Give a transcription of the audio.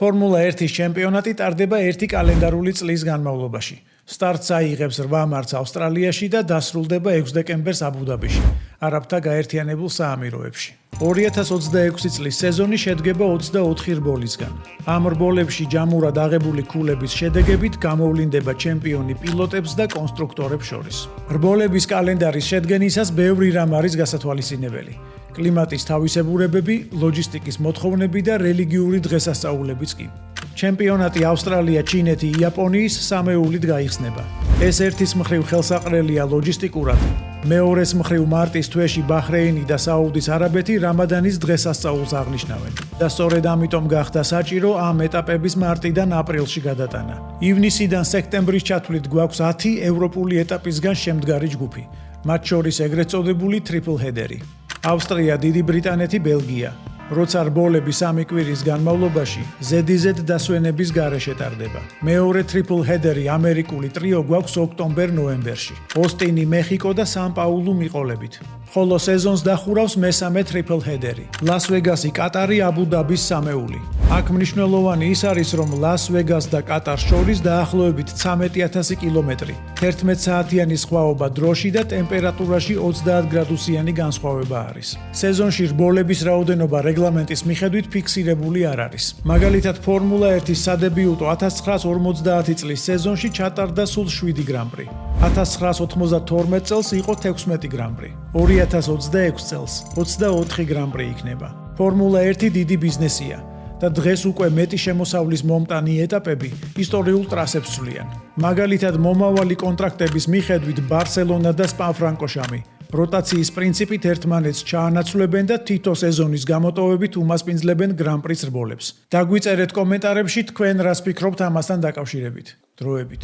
ფორმულა 1-ის ჩემპიონატი ტარდება 1 კალენდარული წლის განმავლობაში. სტარტს აიღებს 8 მარტს ავსტრალიაში და დასრულდება 6 დეკემბერს აბუ-დაბიში, არაბთა გაერთიანებულ საამიროებში. 2026 წლის სეზონი შედგება 24 რბოლისგან. ამ რბოლებში ჯამურად აღებული ქულების შედეგებით გამოვლინდება ჩემპიონი პილოტებს და კონსტრუქტორებს შორის. რბოლების კალენდარის შედგენისას ბევრი რამ არის გასათვალისწინებელი. კლიმატის თავისებურებები, ლოჯისტიკის მოთხოვნები და რელიგიური დღესასწაულებიც კი. ჩემპიონატი ავსტრალია, ჩინეთი, იაპონიის სამეულით გაიხსნება. ეს ერთის მხრივ ხელსაყრელია ლოჯისტიკურად. მეორეს მხრივ მარტის თვეში ბაჰრეინი და საუდის არაბეთი რამადანის დღესასწაულს აღნიშნავენ. და სწორედ ამიტომ გახდა საჭირო ამ ეტაპების მარტიდან აპრილში გადატანა. ივნისიდან სექტემბრის ჩათვლით გვაქვს 10 ევროპული ეტაპისგან შემდგარი ჯგუფი, მათ შორის ეგრეთ წოდებული ტრიპლ ჰედერი. ავსტრია, დიდი ბრიტანეთი, ბელგია. როცა რბოლები 3 კვირის განმავლობაში ზედიზედ დასვენების გარეშე ტარდება. მეორე ტრიპლ ჰედერი ამერიკული ტრიო გვაქვს ოქტომბერ-ნოემბერში. ოსტინი, მეხიკო და სან-პაულუ მიყოლებით. ხოლო სეზონს დახურავს მესამე ტრიპლ ჰედერი. ლას-ვეგასი, კატარი, აბუ-დაბის სამეული. აქ მნიშვნელოვანი ის არის, რომ ლას-ვეგას და კატარს შორის დაახლოებით 13000 კილომეტრი. 11 საათიანი სხვაობა დროში და ტემპერატურაში 30 გრადუსიანი განსხვავება არის. სეზონში რბოლების რაოდენობა რეგლამენტის მიხედვით ფიქსირებული არ არის. მაგალითად, ფორმულა 1-ის სადებიუტო 1950 წლის სეზონში ჩატარდა სულ 7 გრან-პრი. 1992 წელს იყო 16 გრან-პრი. 2026 წელს 24 გრან-პრი იქნება. ფორმულა 1 დიდი ბიზნესია და დღეს უკვე მეტი შემოსავლის მომტანი ეტაპები ისტორიულ ტრასებს ცვლიან. მაგალითად, მომავალი კონტრაქტების მიხედვით ბარსელონა და სპა-ფრანკოშამი როტაციის პრინციპით ერთმანეთს ჩაანაცვლებენ და თითო სეზონის გამოტოვებით უმასპინძლებენ გრან-პრის რბოლებს. დაგვიწერეთ კომენტარებში თქვენ რას ფიქრობთ ამასთან დაკავშირებით. დროებით.